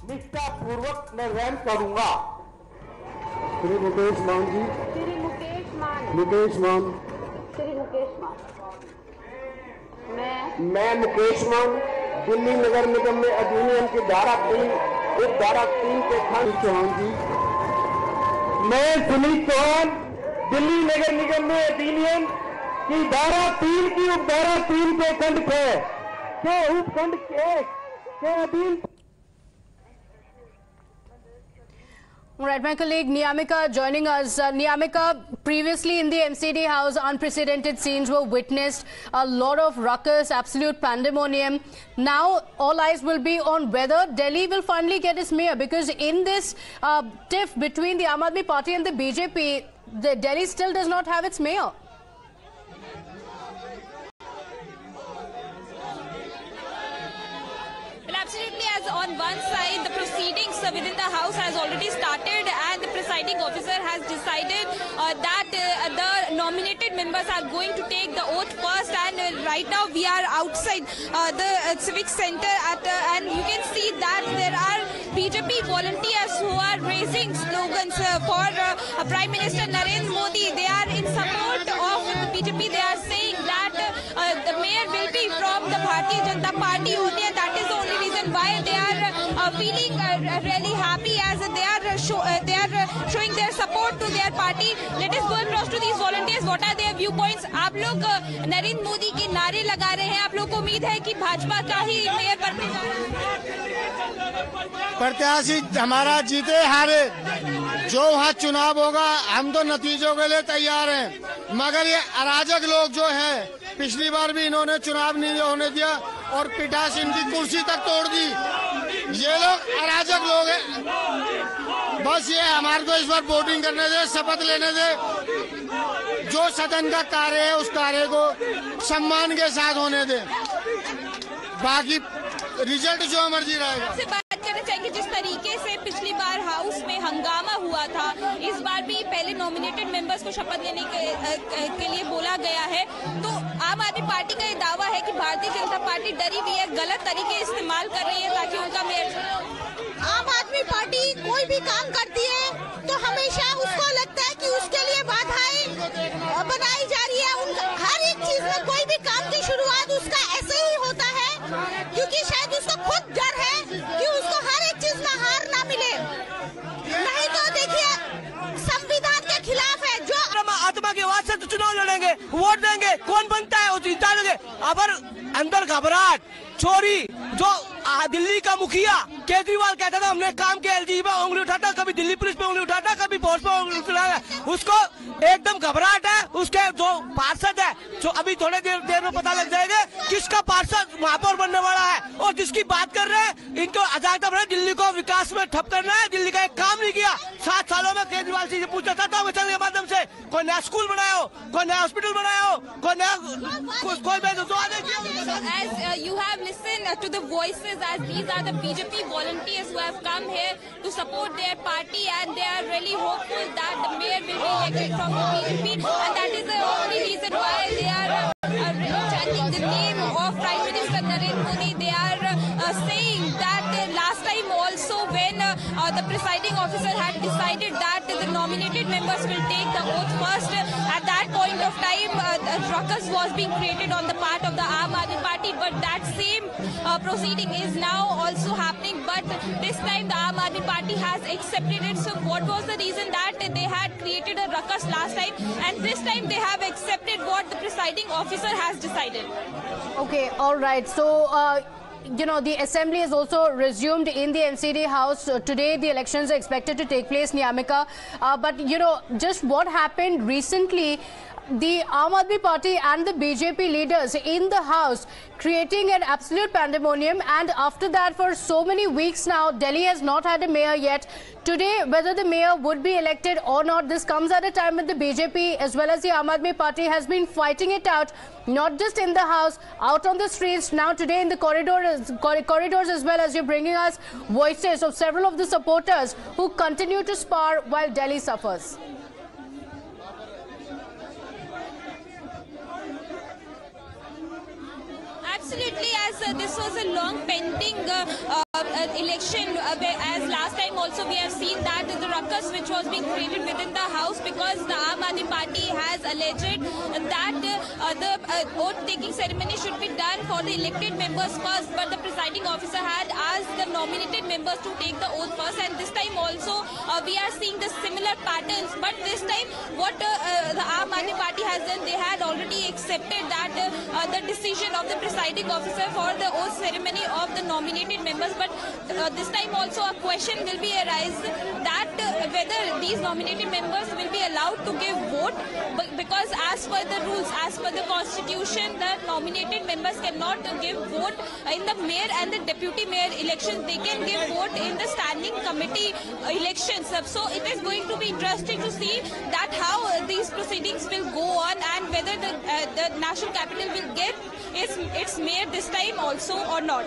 निष्ठा पूर्वक निर्वहन करूंगा। श्री मुकेश मान जी। श्री मुकेश मान। मुकेश मान। श्री मुकेश मान। मैं मुकेश मान दिल्ली नगर निगम में अधिनियम की धारा 3 के खंड चौहान जी। मैं सुनील चौहान दिल्ली नगर निगम में अधिनियम की धारा 3 की उपधारा 3 के खंड 6 के उपखंड 1 के अधीन। All right, my colleague Niyamika joining us. Niyamika, previously in the MCD house, unprecedented scenes were witnessed, a lot of ruckus, absolute pandemonium. Now, all eyes will be on whether Delhi will finally get its mayor, because in this tiff between the Aam Aadmi Party and the BJP, Delhi still does not have its mayor. Absolutely, as on one side the proceedings within the house has already started and the presiding officer has decided that the nominated members are going to take the oath first, and right now we are outside the civic center and you can see that there are BJP volunteers who are raising slogans for Prime Minister Narendra Modi. They are in support of BJP. They are saying that the mayor will be from the Bharatiya Janata Party only, and that is the only reason why they are feeling really happy, as they are showing their support to their party. Let us go across to these volunteers. What are their viewpoints? आप लोग नरेंद्र मोदी के नारे लगा रहे हैं, आप लोग को उम्मीद है कि भाजपा का ही मेयर बनने जा रहा है? प्रत्याशी हमारा जीते हारे, जो वहाँ चुनाव होगा हम तो नतीजों के लिए तैयार हैं, मगर ये अराजक लोग जो है, पिछली बार भी इन्होंने चुनाव नहीं होने दिया और पिटास इनकी कुर्सी तक तोड़ दी। ये लोग अराजक लोग हैं। बस ये हमारे को इस बार वोटिंग करने दे, शपथ लेने दे, जो सदन का कार्य है उस कार्य को सम्मान के साथ होने दे, बाकी रिजल्ट जो मर्जी रहेगा। चाहिए जिस तरीके से पिछली बार हाउस में हंगामा हुआ था, इस बार भी पहले नॉमिनेटेड मेंबर्स को शपथ लेने के लिए बोला गया है, तो आम आदमी पार्टी का ये दावा है कि भारतीय जनता पार्टी डरी हुई है, गलत तरीके इस्तेमाल कर रही है ताकि उनका मेयर। आम आदमी पार्टी कोई भी काम करती है तो हमेशा उसको लगता है कि उसके लिए बाधाएं बनाई जा रही है। हर एक चीज में कोई भी काम की शुरुआत उसका ऐसे ही होता है, क्योंकि शायद उसको खुद डर है कि उसको हर एक चीज में हार ना मिले। नहीं तो देखिए संविधान के खिलाफ है। जो आत्मा की आवाज से तो चुनाव लड़ेंगे, वोट देंगे, कौन बनता है वो जीतेंगे। अगर अंदर घबराहट, चोरी, जो दिल्ली का मुखिया केजरीवाल कहता था हमने काम किया, एलजी पे उंगली उठाता, कभी दिल्ली पुलिस पे उंगली उठाता, कभी फोर्स पे उंगली उठाता, उसको एकदम घबराहट है। उसके जो पार्षद है, जो अभी थोड़े देर में पता लग जाएगा किसका पार्षद महापौर बनने वाला है। और जिसकी बात कर रहे हैं, इनको अजायता बना दिल्ली को विकास में ठप करना है। दिल्ली का एक काम नहीं किया 7 सालों में। केजरीवाल से पूछा था के माध्यम से कोई नया स्कूल बनाया हो, कोई नया हॉस्पिटल बनाया हो, कोई नया you have listened to the voices, as these are the BJP volunteers who have come here to support their party, and they are really hopeful that the mayor will be elected from the BJP, and that is the only reason why they are chanting the name of Prime Minister Narendra Modi. They are saying that last time also when the presiding officer had decided that the nominated members will take the oath first, at that point of time ruckus was being created on the part of the Aam Aadmi Party, but that same proceeding is now also happening, but this time the Aam Aadmi Party has accepted it. So what was the reason that they had created a ruckus last time, and this time they have accepted what the presiding officer has decided? Okay, all right. So you know, the assembly is also resumed in the MCD house. Today the elections are expected to take place, Niyamika. But you know, just what happened recently, the Aam Aadmi Party and the BJP leaders in the house creating an absolute pandemonium, and after that for so many weeks now Delhi has not had a mayor yet. Today, whether the mayor would be elected or not, this comes at a time when the BJP as well as the Aam Aadmi Party has been fighting it out, not just in the house, out on the streets, now today in the corridors as well, as you're bringing us voices of several of the supporters who continue to spar while Delhi suffers. Absolutely, as this was a long pending election, as last time also we have seen that the ruckus which was being created within the house because the Aam Aadmi Party has alleged that the oath-taking ceremony should be done for the elected members first, but the presiding officer had asked the nominated members to take the oath first, and this time also we are seeing the similar patterns. But this time what the Aam Aadmi Party has done, they had already accepted that the decision of the presiding officer for the oath ceremony of the nominated members. But this time also a question will be arise that whether these nominated members will be allowed to give vote, because as per the rules, as per the constitution, the nominated members cannot give vote in the mayor and the deputy mayor elections. They can give vote in the standing committee elections. So it is going to be interesting to see that how these proceedings will go on, and whether the national capital will get its mayor this time also or not.